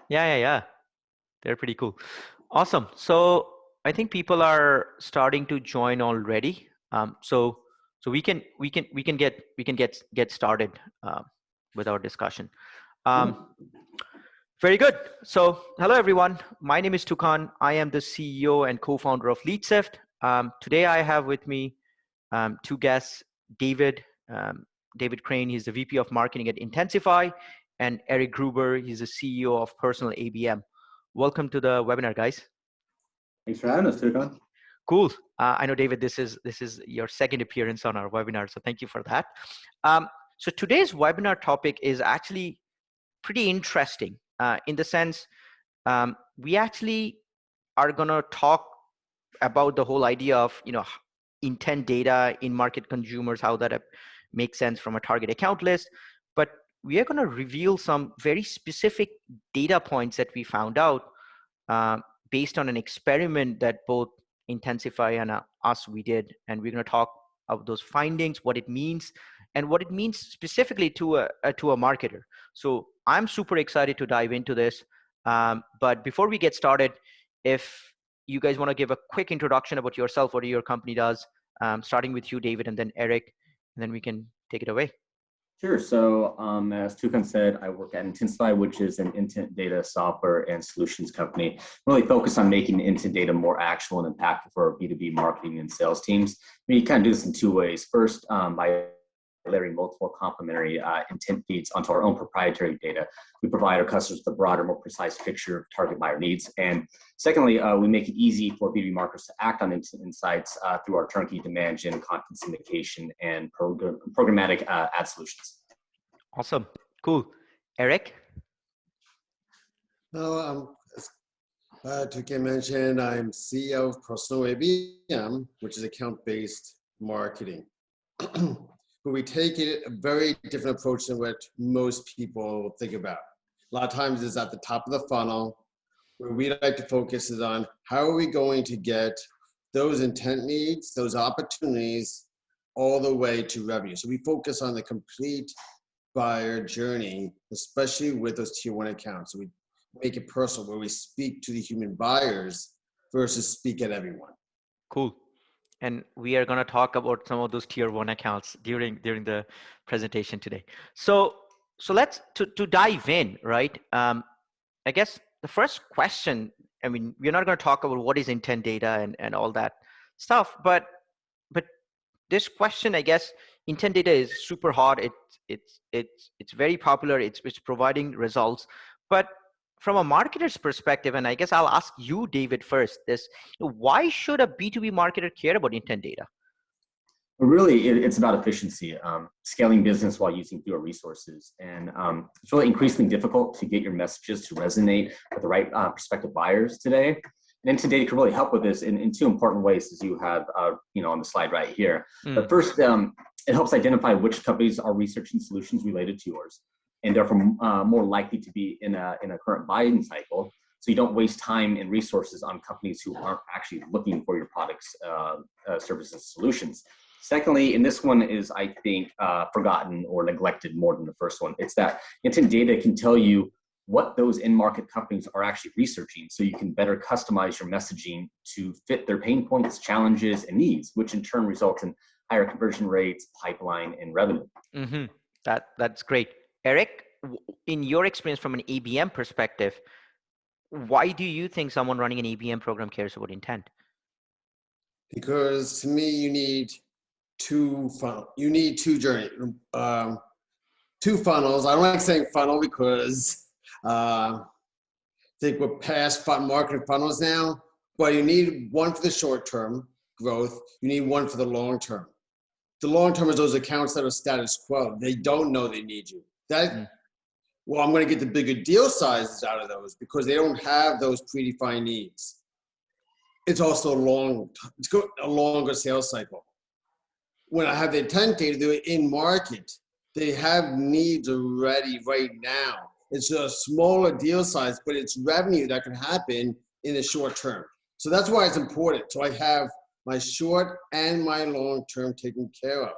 Yeah. They're pretty cool. Awesome. So I think people are starting to join already. So we can get started with our discussion. Um, Very good. So hello everyone. My name is Tukan. I am the CEO and co-founder of LeadSift. Today I have with me two guests, David, David Crane. He's the VP of Marketing at Intensify, and Eric Gruber. He's the CEO of Personal ABM. Welcome to the webinar, guys. Thanks for having us, Tukan. Cool. I know, David, this is your second appearance on our webinar, so thank you for that. So today's webinar topic is actually pretty interesting in the sense we actually are going to talk about the whole idea of intent data in market consumers, how that makes sense from a target account list. But we are going to reveal some very specific data points that we found out based on an experiment that both Intensify and us we did, and we're going to talk about those findings, what it means, and what it means specifically to a marketer. So I'm super excited to dive into this. But before we get started, if you guys want to give a quick introduction about yourself, what your company does, starting with you, David, and then Eric, and then we can take it away. Sure. So as Tukan said, I work at Intensify, which is an intent data software and solutions company, really focused on making intent data more actionable and impactful for our B2B marketing and sales teams. We kind of do this in two ways. First, by layering multiple complementary intent feeds onto our own proprietary data. We provide our customers with a broader, more precise picture of target buyer needs. And secondly, we make it easy for B2B marketers to act on insights through our turnkey demand gen, content syndication, and programmatic ad solutions. Awesome. Cool. Eric? Well, Tukan mentioned, I'm CEO of Personal ABM, which is account-based marketing. But we take it a very different approach than what most people think about. A lot of times it's at the top of the funnel. Where we like to focus is on how are we going to get those intent needs, those opportunities, all the way to revenue. So we focus on the complete buyer journey, especially with those tier one accounts. So we make it personal, where we speak to the human buyers versus speak at everyone. Cool. And we are going to talk about some of those tier one accounts during the presentation today. So let's to dive in, right? I guess the first question, I mean, we're not going to talk about what is intent data and all that stuff, but this question, I guess, intent data is super hot. It's very popular. It's providing results, but from a marketer's perspective, and I guess I'll ask you, David, first, why should a B2B marketer care about intent data? Really, it's about efficiency, scaling business while using fewer resources. And it's really increasingly difficult to get your messages to resonate with the right prospective buyers today. And intent data can really help with this in two important ways, as you have on the slide right here. But first, it helps identify which companies are researching solutions related to yours, and therefore more likely to be in a current buying cycle. So you don't waste time and resources on companies who aren't actually looking for your products, services, solutions. Secondly, and this one is, I think, forgotten or neglected more than the first one, it's that intent data can tell you what those in-market companies are actually researching, so you can better customize your messaging to fit their pain points, challenges, and needs, which in turn results in higher conversion rates, pipeline, and revenue. Mm-hmm. That's great. Eric, in your experience from an ABM perspective, why do you think someone running an ABM program cares about intent? Because to me, you need two funnels. You need two journeys, two funnels. I don't like saying funnel because I think we're past marketing funnels now, but you need one for the short-term growth. You need one for the long-term. The long-term is those accounts that are status quo. They don't know they need you. Well, I'm going to get the bigger deal sizes out of those because they don't have those predefined needs. It's also a longer sales cycle. When I have the intent data, they're in market. They have needs already right now. It's a smaller deal size, but it's revenue that can happen in the short term. So that's why it's important. So I have my short and my long term taken care of.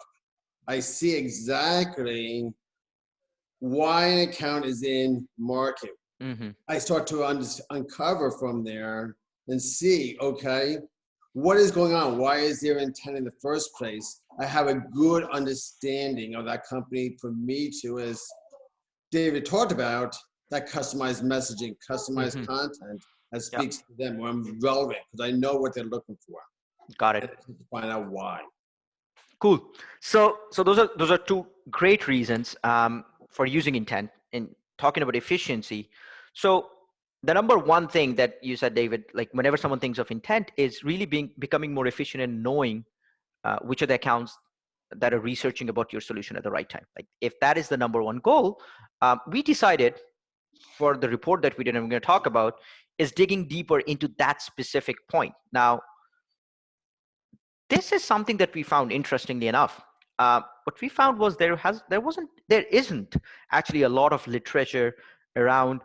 I see exactly why an account is in market. Mm-hmm. I start to uncover from there and see, okay, what is going on? Why is there intent in the first place? I have a good understanding of that company for me to, as David talked about, that customized messaging, customized Mm-hmm. content that Yeah, speaks to them, where I'm relevant because I know what they're looking for. got it. And I have to find out why. Cool. So those are two great reasons for using intent and talking about efficiency. So the number one thing that you said, David, like whenever someone thinks of intent, is really becoming more efficient and knowing which are the accounts that are researching about your solution at the right time. Like if that is the number one goal, we decided for the report that we did and we're going to talk about is digging deeper into that specific point. Now, this is something that we found interestingly enough. What we found was there isn't actually a lot of literature around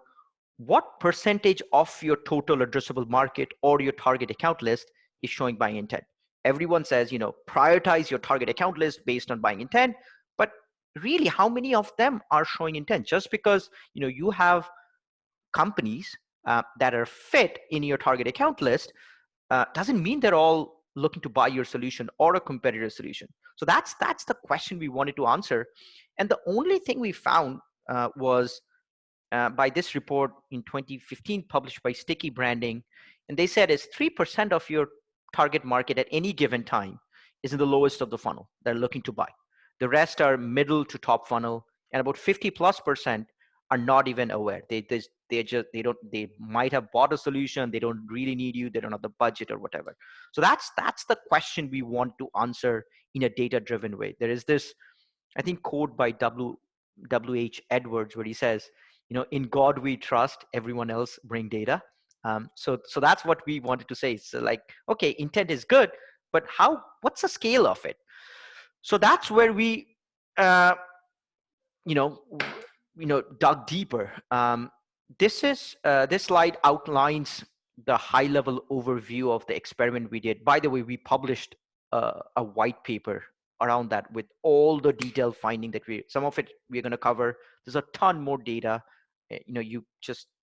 what percentage of your total addressable market or your target account list is showing buying intent. Everyone says, prioritize your target account list based on buying intent, but really how many of them are showing intent? Just because you have companies that are fit in your target account list doesn't mean they're all looking to buy your solution or a competitor solution. So that's the question we wanted to answer. And the only thing we found was by this report in 2015 published by Sticky Branding, and they said is 3% of your target market at any given time is in the lowest of the funnel. They're looking to buy. The rest are middle to top funnel, and about 50+% are not even aware. They might have bought a solution. They don't really need you. They don't have the budget or whatever. So that's the question we want to answer in a data-driven way. There is this, I think, quote by W.H. Edwards where he says, in God we trust, everyone else bring data. So that's what we wanted to say. So like, okay, intent is good, but what's the scale of it? So that's where we, dug deeper. This slide outlines the high-level overview of the experiment we did. By the way, we published a white paper around that with all the detailed finding that some of it we're going to cover. There's a ton more data.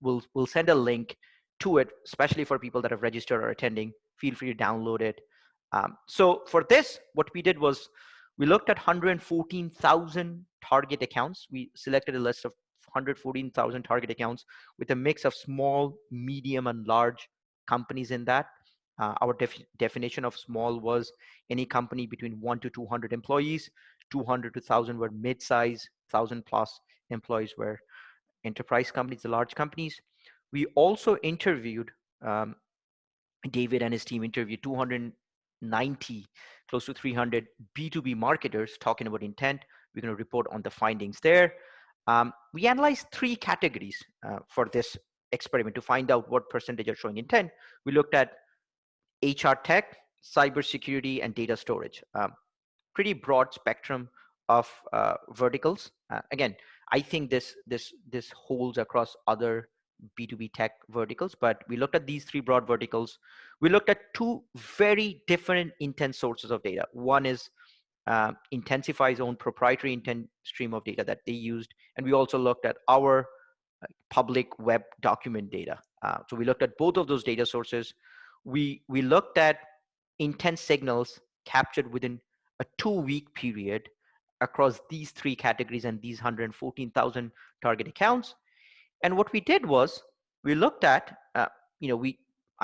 We'll send a link to it, especially for people that have registered or attending. Feel free to download it. So for this, what we did was we looked at 114,000 target accounts. We selected a list of 114,000 target accounts with a mix of small, medium, and large companies in that. Our definition of small was any company between 1 to 200 employees. 200 to 1,000 were mid-size, 1,000 plus employees were enterprise companies, the large companies. We also interviewed, David and his team interviewed 290, close to 300 B2B marketers talking about intent. We're going to report on the findings there. We analyzed 3 categories for this experiment to find out what percentage are showing intent. We looked at HR tech, cybersecurity, and data storage. Pretty broad spectrum of verticals. Again, I think this holds across other B2B tech verticals, but we looked at these 3 broad verticals. We looked at 2 very different intent sources of data. One is Intensify's own proprietary intent stream of data that they used, and we also looked at our public web document data. So we looked at both of those data sources. We looked at intent signals captured within a 2-week period across these 3 categories and these 114,000 target accounts. And what we did was we looked at, I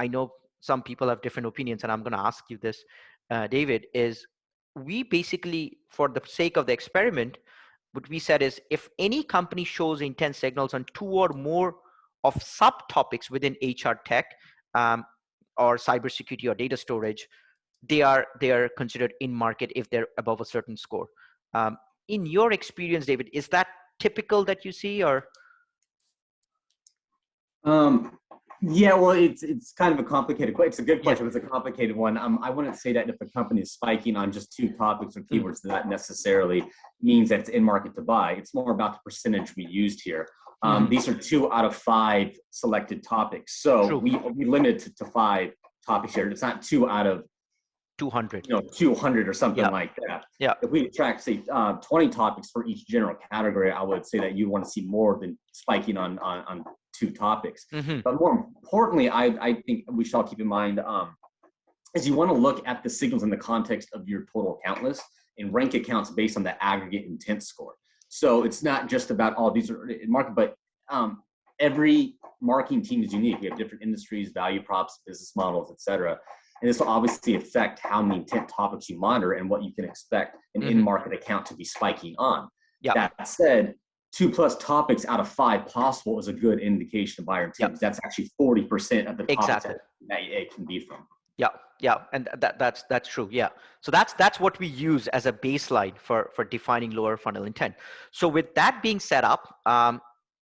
know some people have different opinions, and I'm going to ask you this, David, is we basically, for the sake of the experiment, what we said is if any company shows intent signals on 2 or more of subtopics within HR tech or cybersecurity or data storage, they are considered in market if they're above a certain score. In your experience, David, is that typical that you see, or? Yeah, well, it's kind of a complicated question. It's a good question, but it's a complicated one. I wouldn't say that if a company is spiking on just 2 topics or keywords, that necessarily means that it's in market to buy. It's more about the percentage we used here. These are 2 out of 5 selected topics. So we limited to 5 topics here. It's not 2 out of 200. 200 or something like that. Yeah. If we track, say, 20 topics for each general category, I would say that you want to see more than spiking on two topics. Mm-hmm. But more importantly, I think we should all keep in mind is you want to look at the signals in the context of your total account list and rank accounts based on the aggregate intent score. So it's not just about all these are in market, but every marketing team is unique. We have different industries, value props, business models, et cetera. And this will obviously affect how many intent topics you monitor and what you can expect an in-market account to be spiking on. Yep. That said, 2+ topics out of 5 possible is a good indication of buyer intent. Yep. That's actually 40% of the topics Exactly. that it can be from. Yeah, yeah, and that's true. Yeah, so that's what we use as a baseline for defining lower funnel intent. So with that being set up,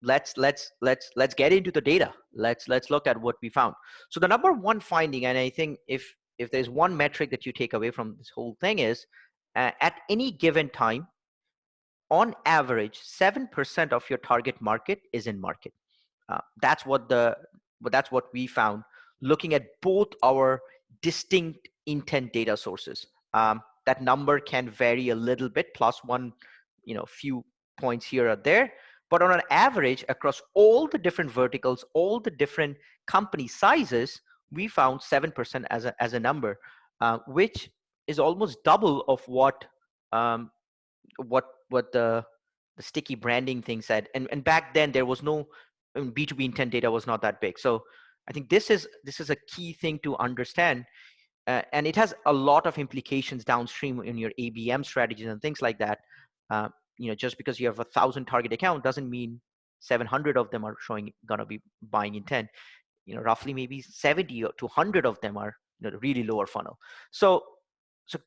let's get into the data. Let's look at what we found. So the number one finding, and I think if there's one metric that you take away from this whole thing is, at any given time, on average, 7% of your target market is in market. That's what we found looking at both our distinct intent data sources. That number can vary a little bit, plus one, few points here or there. But on an average, across all the different verticals, all the different company sizes, we found 7% as a number, which is almost double of what the sticky branding thing said. And back then there was no B2B intent data was not that big. So I think this is a key thing to understand, and it has a lot of implications downstream in your ABM strategies and things like that. Just because you have 1,000 target account doesn't mean 700 of them are gonna be buying intent. Roughly maybe 70 to 100 of them are really lower funnel. So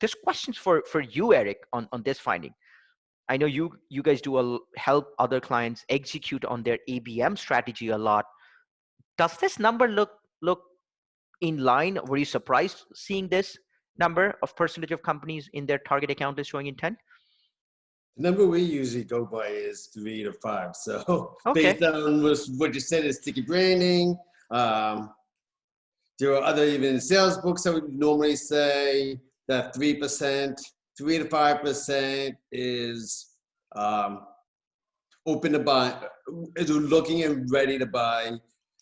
this question's for you, Eric, on this finding. I know you guys help other clients execute on their ABM strategy a lot. Does this number look in line? Were you surprised seeing this number of percentage of companies in their target account is showing intent? The number we usually go by is 3 to 5. So Okay. based on what you said is sticky branding. There are other even sales books that would normally say that 3%, 3 to 5% is open to buy, is looking and ready to buy.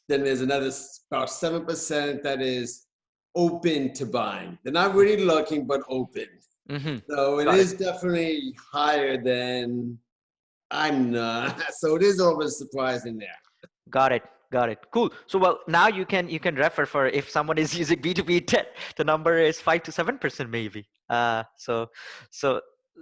Then there's another about 7% that is open to buying. They're not really looking, but open. Mm-hmm. So it is definitely higher than I'm not. So it is always surprising there. Got it. Cool. So well, now you can refer for if someone is using B2B intent, the number is 5 to 7% maybe. So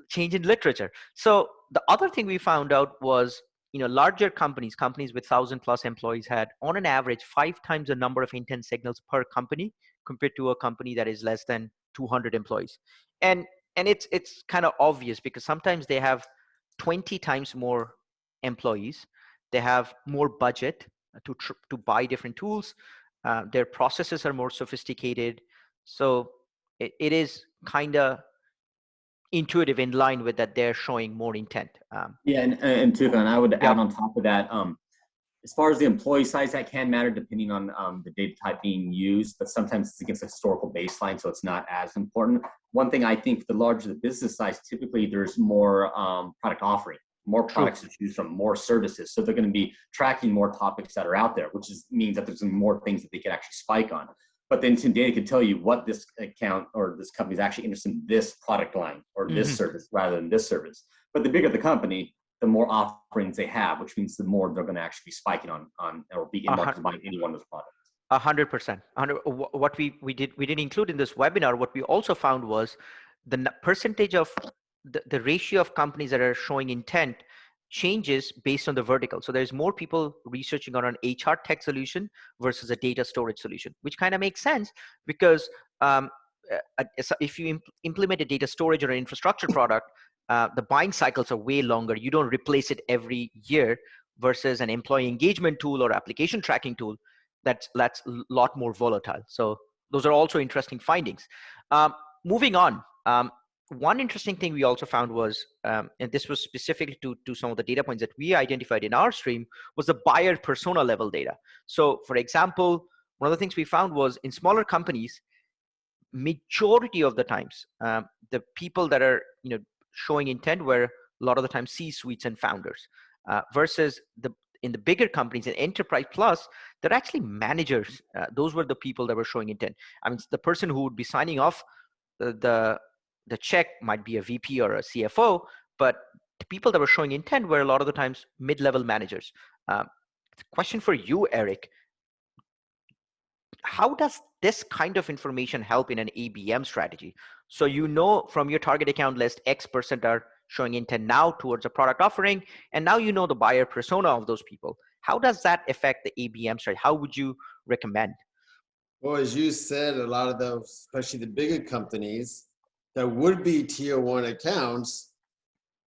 change in literature. So the other thing we found out was, larger companies with 1,000+ employees had on an average 5 times the number of intent signals per company compared to a company that is less than 200 employees. And it's kind of obvious because sometimes they have 20 times more employees. They have more budget to buy different tools. Their processes are more sophisticated. So it is kind of intuitive in line with that they're showing more intent. Yeah, and Tufan, I would add on top of that, as far as the employee size, that can matter depending on the data type being used, but sometimes it's against a historical baseline, so it's not as important. One thing I think, the larger the business size, typically there's more product offering, more products to choose from, more services. So they're going to be tracking more topics that are out there, which means that there's more things that they can actually spike on. But then some data can tell you what this account or this company is actually interested in this product line or this service rather than this service. But the bigger the company, the more offerings they have, which means the more they're going to actually be spiking on or be in market buying any one of those products. 100%. What we didn't include in this webinar, what we also found was the percentage of the ratio of companies that are showing intent changes based on the vertical. So there's more people researching on an HR tech solution versus a data storage solution, which kind of makes sense because if you implement a data storage or an infrastructure product, the buying cycles are way longer. You don't replace it every year versus an employee engagement tool or application tracking tool that's a lot more volatile. So those are also interesting findings. Moving on. One interesting thing we also found was, and this was specifically to some of the data points that we identified in our stream, was the buyer persona level data. So for example, one of the things we found was in smaller companies, majority of the times, the people that are showing intent were a lot of the time C-suites and founders, versus in the bigger companies in Enterprise Plus, they're actually managers. Those were the people that were showing intent. I mean, the person who would be signing off the check might be a VP or a CFO, but the people that were showing intent were a lot of the times mid-level managers. Question for you, Eric. How does this kind of information help in an ABM strategy? So you know from your target account list, X% are showing intent now towards a product offering, and now you know the buyer persona of those people. How does that affect the ABM strategy? How would you recommend? Well, as you said, a lot of those, especially the bigger companies that would be tier one accounts,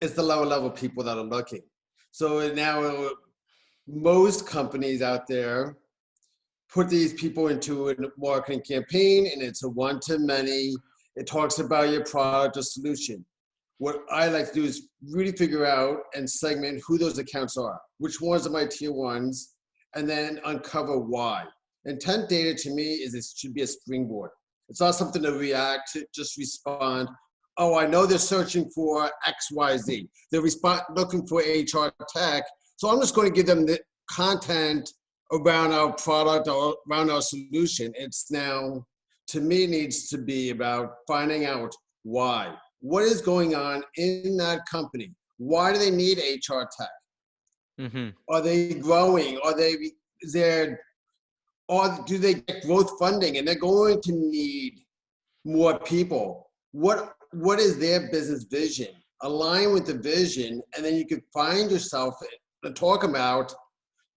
it's the lower level people that are looking. So now most companies out there put these people into a marketing campaign, and it's a one-to-many. It talks about your product or solution. What I like to do is really figure out and segment who those accounts are, which ones are my tier ones, and then uncover why. Intent data to me is it should be a springboard. It's not something to react to, just respond. Oh, I know they're searching for X, Y, Z. They're looking for HR tech. So I'm just going to give them the content around our product or around our solution. It's now, to me, needs to be about finding out why. What is going on in that company? Why do they need HR tech? Mm-hmm. Are they growing? Or do they get growth funding and they're going to need more people? What is their business vision? Align with the vision, and then you could find yourself and talk about,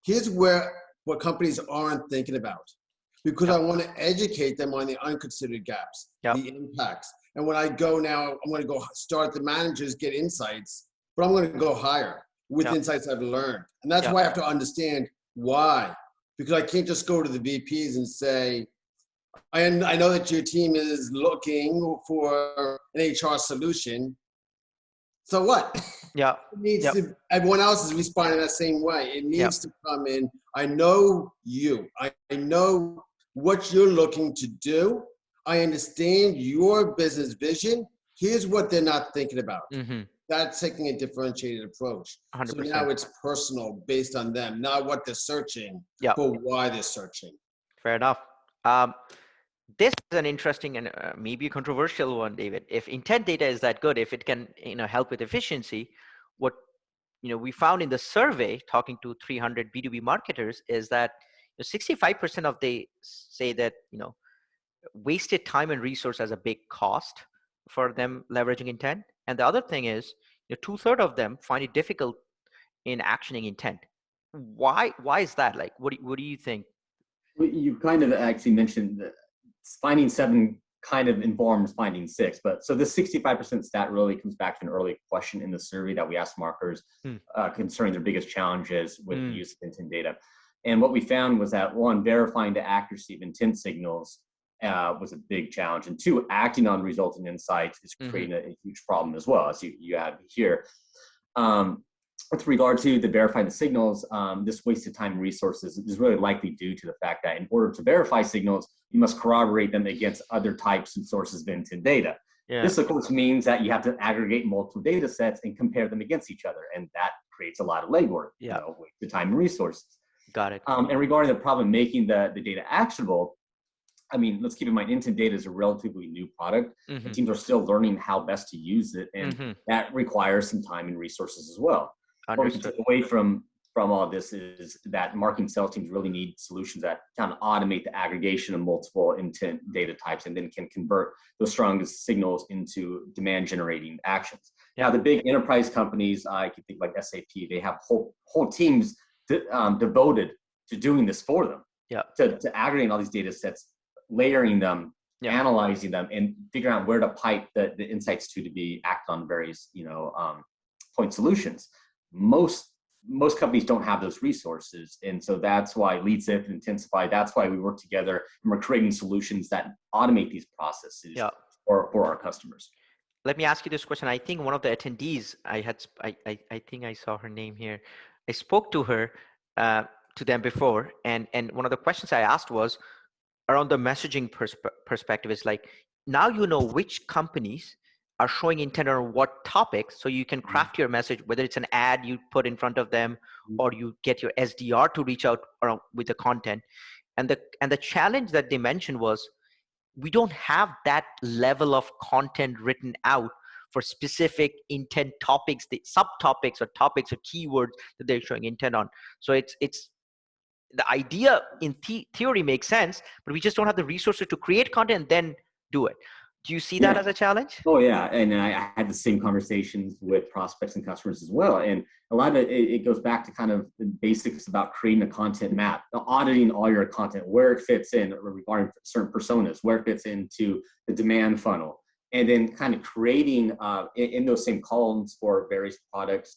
here's what companies aren't thinking about, because I want to educate them on the unconsidered gaps, the impacts. And when I go now, I'm going to go start the managers, get insights, but I'm going to go higher with insights I've learned. And that's why I have to understand why, because I can't just go to the VPs and say, I know that your team is looking for an HR solution. So what? Yeah. It needs to, everyone else is responding that same way. It needs to come in. I know you. I know what you're looking to do. I understand your business vision. Here's what they're not thinking about. Mm-hmm. That's taking a differentiated approach. 100%. So now it's personal based on them, not what they're searching, but why they're searching. Fair enough. This is an interesting and maybe a controversial one, David. If intent data is that good, if it can help with efficiency, what we found in the survey, talking to 300 B2B marketers, is that 65% of they say that wasted time and resource as a big cost for them leveraging intent, and the other thing is 2/3 of them find it difficult in actioning intent. Why is that? Like, what do you think? You kind of actually mentioned that finding 7 kind of informs finding 6, but so this 65% stat really comes back to an earlier question in the survey that we asked marketers concerning their biggest challenges with the use of intent data. And what we found was that 1, verifying the accuracy of intent signals was a big challenge, and 2, acting on resulting insights is creating a huge problem as well, as you have here. With regard to the verifying the signals, this wasted time and resources is really likely due to the fact that in order to verify signals, you must corroborate them against other types and sources of intent data. This, of course, means that you have to aggregate multiple data sets and compare them against each other, and that creates a lot of legwork, wasted time and resources. Got it. And regarding the problem making the data actionable, I mean, let's keep in mind, intent data is a relatively new product. And teams are still learning how best to use it, and that requires some time and resources as well. What we can take away from all this is that marketing sales teams really need solutions that kind of automate the aggregation of multiple intent data types and then can convert those strongest signals into demand generating actions. Now, the big enterprise companies, I can think like SAP, they have whole teams devoted to doing this for them. To aggregating all these data sets, layering them, analyzing them, and figuring out where to pipe the insights to be acted on various point solutions. Most companies don't have those resources, and so that's why LeadSift and Intensify, that's why we work together and we're creating solutions that automate these processes for our customers. Let me ask you this question. I think one of the attendees, I think I saw her name here. I spoke to her, to them before, and one of the questions I asked was around the messaging perspective. Is like, now which companies are showing intent on what topics, so you can craft your message, whether it's an ad you put in front of them or you get your SDR to reach out with the content. And the challenge that they mentioned was, we don't have that level of content written out for specific intent topics, the subtopics or topics or keywords that they're showing intent on. So it's the idea in theory makes sense, but we just don't have the resources to create content and then do it. Do you see that as a challenge? Oh yeah, and I had the same conversations with prospects and customers as well. And a lot of it goes back to kind of the basics about creating a content map, auditing all your content, where it fits in regarding certain personas, where it fits into the demand funnel, and then kind of creating in those same columns for various products,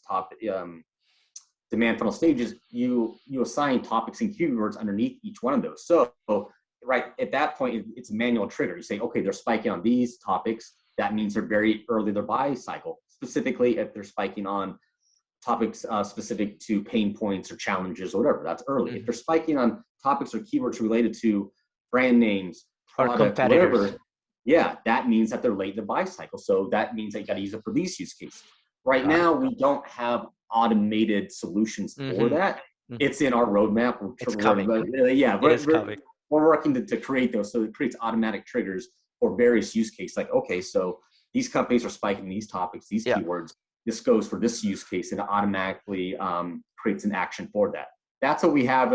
demand funnel stages, you assign topics and keywords underneath each one of those. So right at that point, it's a manual trigger. You say, okay, they're spiking on these topics. That means they're very early in their buy cycle. Specifically, if they're spiking on topics specific to pain points or challenges or whatever, that's early. If they're spiking on topics or keywords related to brand names, products, or competitors, whatever, yeah, that means that they're late in the buy cycle. So that means that you got to use it for these use cases. Right now, we don't have automated solutions for that. It's in our roadmap. It's coming. We're working to create those, so it creates automatic triggers for various use cases. Like, okay, so these companies are spiking these topics, these keywords. This goes for this use case, and it automatically creates an action for that. That's what we have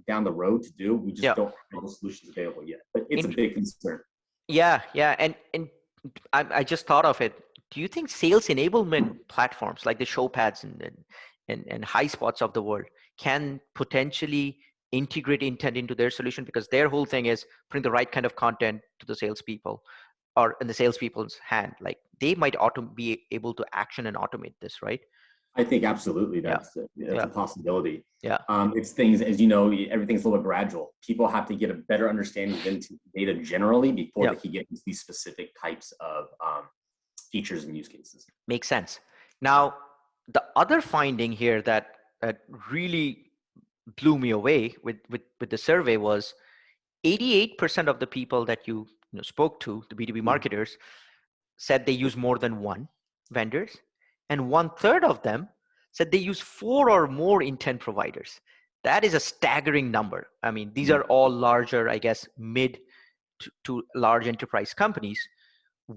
down the road to do. We just don't have the solutions available yet, but it's a big concern. Yeah, and I just thought of it. Do you think sales enablement platforms like the Showpads and HighSpots of the world can potentially integrate intent into their solution? Because their whole thing is putting the right kind of content to the salespeople or in the salespeople's hand. Like, they might be able to action and automate this, right? I think absolutely that's a possibility. Yeah. It's things, as you know, everything's a little gradual. People have to get a better understanding of data generally before they can get into these specific types of features and use cases. Makes sense. Now, the other finding here that really blew me away with the survey was 88% of the people that you spoke to, the B2B marketers, said they use more than one vendors, and 1/3 of them said they use 4 or more intent providers. That is a staggering number. I mean, these are all larger, I guess, mid to large enterprise companies.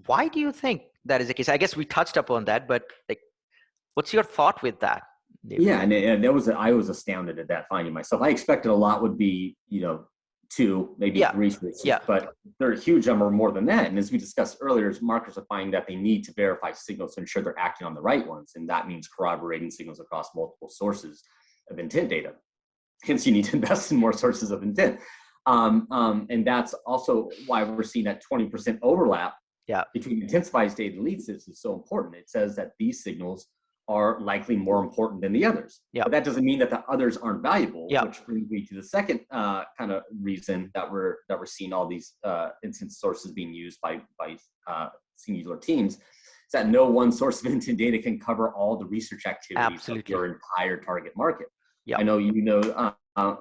Why do you think that is the case? I guess we touched upon that, but like, what's your thought with that? Yeah, and I was astounded at that finding myself. I expected a lot would be, 2, maybe 3 sources, but they're a huge number more than that. And as we discussed earlier, marketers are finding that they need to verify signals to ensure they're acting on the right ones. And that means corroborating signals across multiple sources of intent data. Hence, you need to invest in more sources of intent. And that's also why we're seeing that 20% overlap between intensifies data and LeadSift is so important. It says that these signals are likely more important than the others. But that doesn't mean that the others aren't valuable, which brings me to the second kind of reason that we're seeing all these instance sources being used by singular teams, is that no one source of intent data can cover all the research activities of your entire target market. I know you know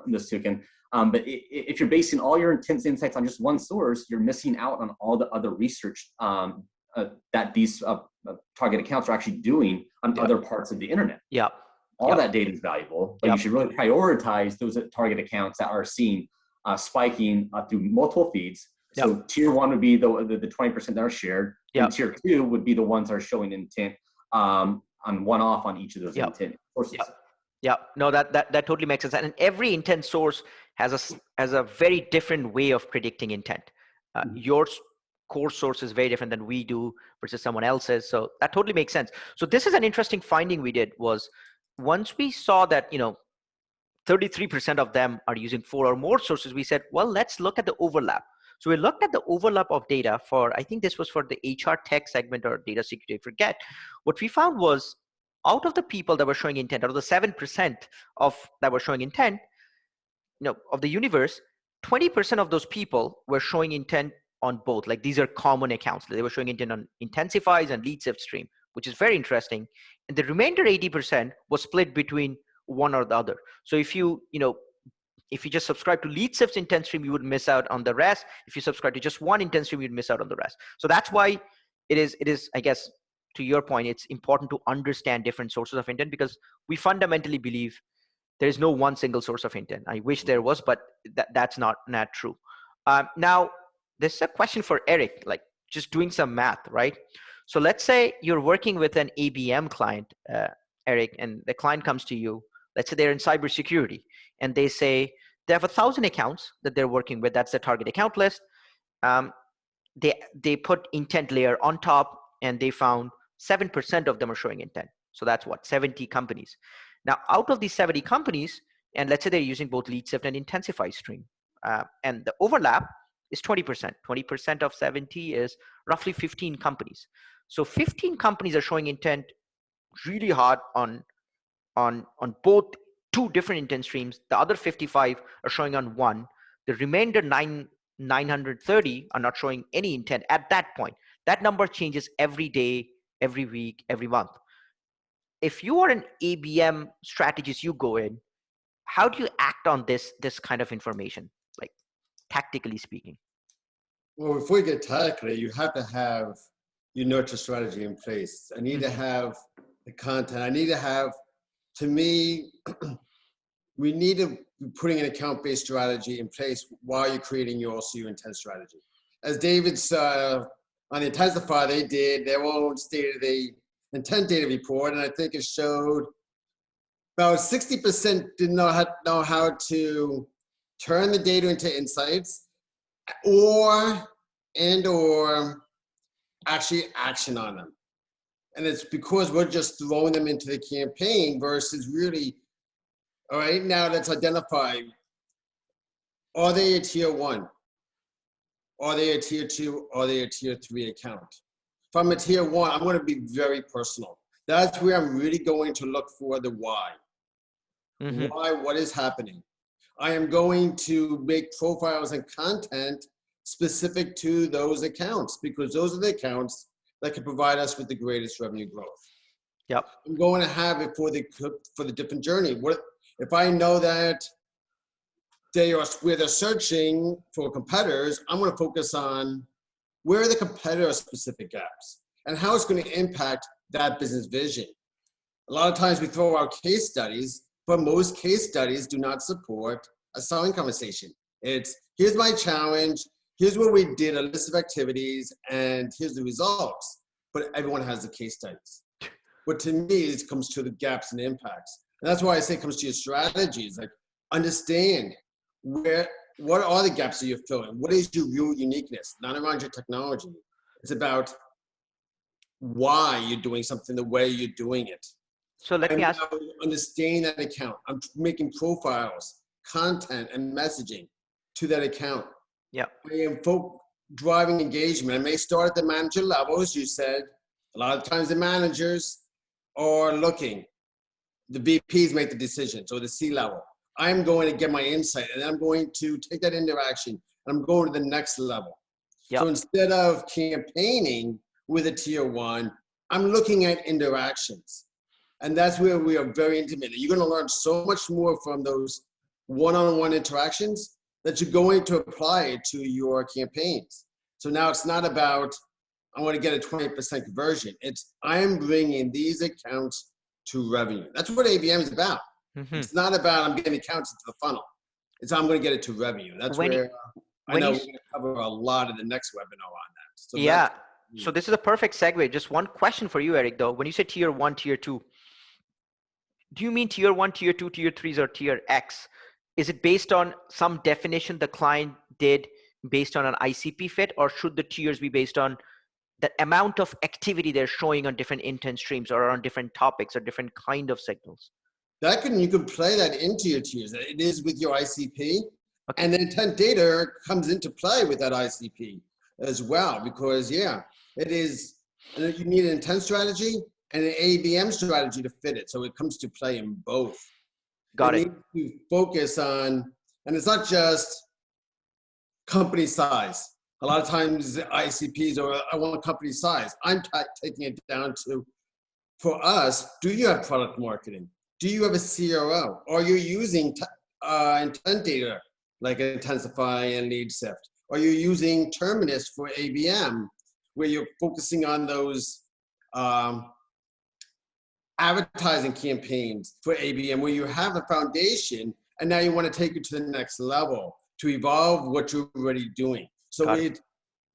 this, Tukan, but if you're basing all your insights on just one source, you're missing out on all the other research that these target accounts are actually doing on other parts of the internet. All that data is valuable, but you should really prioritize those target accounts that are seeing spiking through multiple feeds. So tier 1 would be the 20% that are shared, and tier 2 would be the ones that are showing intent on one-off on each of those intent sources. No, that totally makes sense. And every intent source has a very different way of predicting intent. Your core source is very different than we do versus someone else's. So that totally makes sense. So this is an interesting finding we did, was once we saw that, 33% of them are using 4 or more sources, we said, well, let's look at the overlap. So we looked at the overlap of data for, I think this was for the HR tech segment or data security, I forget. What we found was, out of the people that were showing intent, out of the 7% that were showing intent, of the universe, 20% of those people were showing intent on both. Like, these are common accounts. They were showing intent on Intensifies and LeadSift stream, which is very interesting. And the remainder 80% was split between one or the other. So if you just subscribe to LeadSift's intent stream, you would miss out on the rest. If you subscribe to just one intent stream, you'd miss out on the rest. So that's why it is, I guess, to your point, it's important to understand different sources of intent, because we fundamentally believe there is no one single source of intent. I wish there was, but that's not true. Now, this is a question for Eric, like just doing some math, right? So let's say you're working with an ABM client, Eric, and the client comes to you. Let's say they're in cybersecurity, and they say they have 1,000 accounts that they're working with. That's the target account list. Um, they put intent layer on top, and they found 7% of them are showing intent. So that's what, 70 companies. Now, out of these 70 companies, and let's say they're using both LeadSift and Intensify Stream, and the overlap is 20%. 20% of 70 is roughly 15 companies. So 15 companies are showing intent really hard on both two different intent streams. The other 55 are showing on one. The remainder 930 are not showing any intent at that point. That number changes every day, every week, every month. If you are an ABM strategist, you go in, how do you act on this kind of information, like tactically speaking? Well, before you get tactically, you have to have your nurture strategy in place. I need to have the content. I need to have, to me, we need to be putting an account-based strategy in place while you're creating your intent strategy. As David's on Intensify, they did their own state of the intent data report, and I think it showed about 60% didn't know how to turn the data into insights or actually action on them. And it's because we're just throwing them into the campaign versus really, all right, now let's identify, are they a tier 1? Are they a tier 2? Are they a tier 3 account? If I'm a tier 1, I'm going to be very personal. That's where I'm really going to look for the why. Why, what is happening? I am going to make profiles and content specific to those accounts, because those are the accounts that can provide us with the greatest revenue growth. Yep. I'm going to have it for the different journey. What if I know that where they're searching for competitors? I'm going to focus on where are the competitor specific gaps and how it's going to impact that business vision. A lot of times we throw out case studies, but most case studies do not support a selling conversation. It's, here's my challenge, here's what we did, a list of activities, and here's the results. But everyone has the case studies. But to me, it comes to the gaps and impacts. And that's why I say it comes to your strategies. Like, understand what are the gaps that you're filling? What is your real uniqueness? Not around your technology. It's about why you're doing something the way you're doing it. So let me ask. Understand that account. I'm making profiles, content, and messaging to that account. Yeah. I am driving engagement. I may start at the manager level, as you said. A lot of times the managers are looking. The VPs make the decisions, or the C-level. I'm going to get my insight, and I'm going to take that interaction, and I'm going to the next level. Yep. So instead of campaigning with a tier 1, I'm looking at interactions. And that's where we are very intimate. You're going to learn so much more from those one-on-one interactions that you're going to apply it to your campaigns. So now it's not about, I want to get a 20% conversion. It's, I'm bringing these accounts to revenue. That's what ABM is about. It's not about I'm getting accounts into the funnel. It's I'm going to get it to revenue. That's I know we're going to cover a lot of the next webinar on that. So yeah. So this is a perfect segue. Just one question for you, Eric, though. When you say tier 1, tier 2, do you mean tier 1, tier 2, tier 3s, or tier X? Is it based on some definition the client did based on an ICP fit, or should the tiers be based on the amount of activity they're showing on different intent streams or on different topics or different kind of signals? You can play that into your tiers. It is with your ICP, and the intent data comes into play with that ICP as well, because it is, you need an intent strategy and an ABM strategy to fit it. So it comes to play in both. Got it. You need to focus on, and it's not just company size. A lot of times ICPs are, I want company size. I'm taking it down to, for us, do you have product marketing? Do you have a CRO? Are you using intent data like Intensify and LeadSift? Are you using Terminus for ABM? where you're focusing on those advertising campaigns for ABM, where you have a foundation and now you want to take it to the next level to evolve what you're already doing. So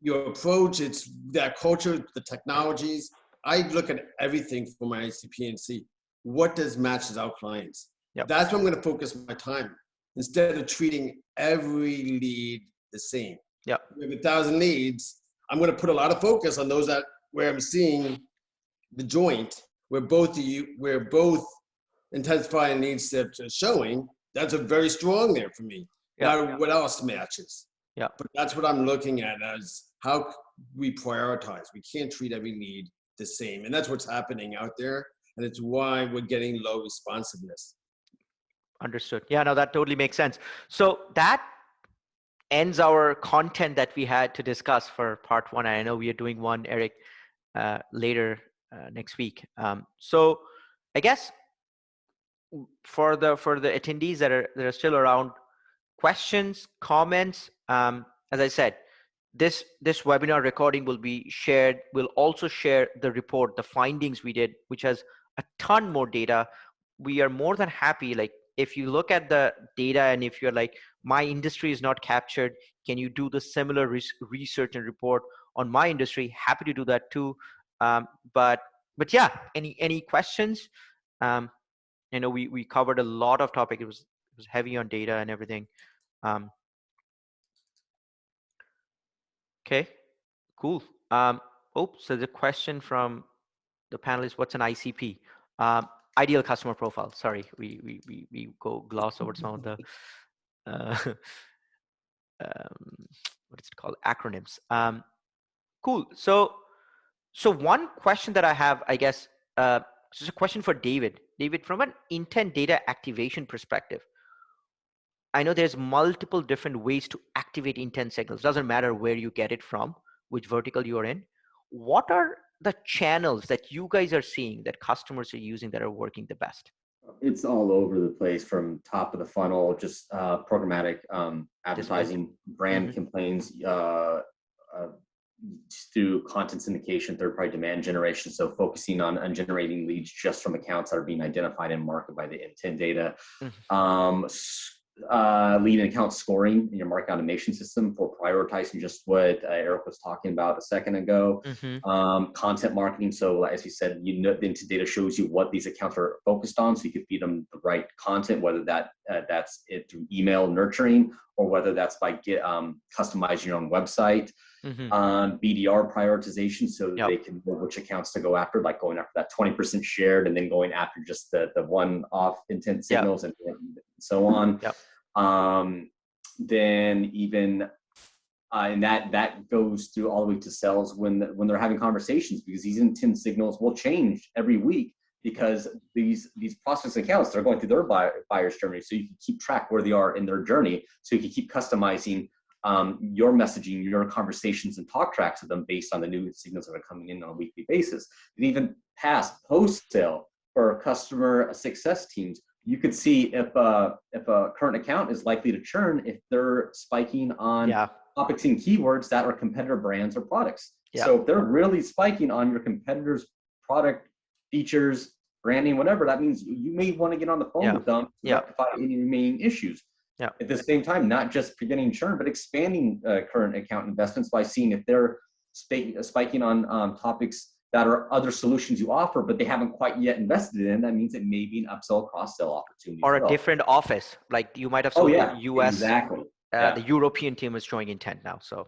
your approach, it's that culture, the technologies. I look at everything for my ICP and see what does matches our clients. Yep. That's where I'm going to focus my time instead of treating every lead the same. Yeah. We have 1,000 leads. I'm going to put a lot of focus on those that where I'm seeing the joint, where both Intensify and LeadSift are showing. That's a very strong there for me. Now, what else matches? Yeah. But that's what I'm looking at as how we prioritize. We can't treat every lead the same. And that's what's happening out there. And it's why we're getting low responsiveness. Understood. Yeah, no, that totally makes sense. So that ends our content that we had to discuss for part one. I know we are doing one, Eric, later next week. So I guess for the attendees that are still around, questions, comments, as I said, this webinar recording will be shared. We'll also share the report, the findings we did, which has a ton more data. We are more than happy. Like, if you look at the data and if you're like, my industry is not captured, can you do the similar research and report on my industry? Happy to do that too. But yeah, any questions? I know we covered a lot of topic. It was heavy on data and everything. Okay, cool. So the question from the panelists: what's an ICP? Ideal customer profile. Sorry, we go gloss over some of the what is it called, acronyms. Cool. So one question that I have, I guess, this is a question for David. David, from an intent data activation perspective, I know there's multiple different ways to activate intent signals. Doesn't matter where you get it from, which vertical you are in. What are the channels that you guys are seeing that customers are using that are working the best? It's all over the place, from top of the funnel, just programmatic advertising, brand campaigns, through content syndication, third-party demand generation. So focusing on generating leads just from accounts that are being identified and marketed by the intent data. Lead and account scoring in your market automation system for prioritizing just what Eric was talking about a second ago. Content marketing. So as you said, the intent data shows you what these accounts are focused on, so you can feed them the right content, whether that's it through email nurturing or whether that's by customizing your own website. BDR prioritization, so they can know which accounts to go after, like going after that 20% shared and then going after just the one-off intent signals and so on. Then even and that goes through all the way to sales when they're having conversations, because these intent signals will change every week because these prospects accounts, they're going through their buyer's journey, so you can keep track where they are in their journey, so you can keep customizing your messaging, your conversations, and talk tracks of them based on the new signals that are coming in on a weekly basis. And even post-sale for customer success teams, you could see if a current account is likely to churn if they're spiking on topics and keywords that are competitor brands or products. So if they're really spiking on your competitor's product, features, branding, whatever, that means you may want to get on the phone with them to rectify any remaining issues. At the same time, not just preventing churn, but expanding current account investments by seeing if they're spiking on topics that are other solutions you offer, but they haven't quite yet invested in. That means it may be an upsell, cross-sell opportunity. Or a different office, like you might have sold the US. Exactly. The European team is showing intent now. So,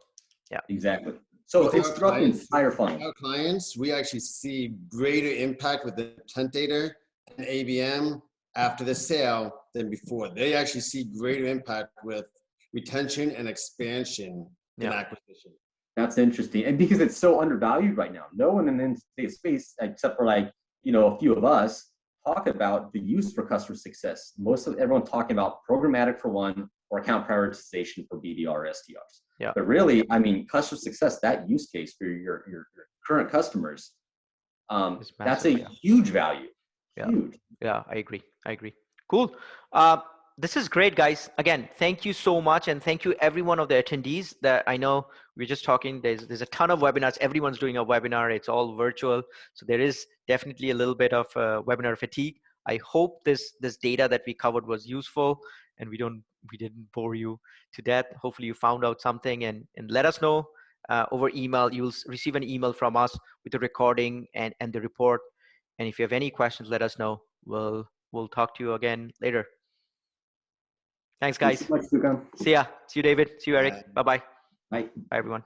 exactly. So it's throughout the entire funnel. Our clients, we actually see greater impact with the intent data and ABM after the sale than before. They actually see greater impact with retention and expansion in acquisition. That's interesting. And because it's so undervalued right now, no one in the space, except for a few of us, talk about the use for customer success. Everyone talking about programmatic for one, or account prioritization for BDR, SDRs. But really, I mean, customer success, that use case for your current customers, that's a huge value. Huge. Yeah, I agree. Cool. This is great, guys. Again, thank you so much. And thank you every one of the attendees that I know we're just talking. There's a ton of webinars. Everyone's doing a webinar. It's all virtual. So there is definitely a little bit of webinar fatigue. I hope this data that we covered was useful and we didn't bore you to death. Hopefully you found out something, and let us know over email. You'll receive an email from us with the recording and the report. And if you have any questions, let us know. We'll talk to you again later. Thanks, guys. Thanks so much, Sukan. See ya. See you, David. See you, Eric. Bye. Bye-bye. Bye. Bye, everyone.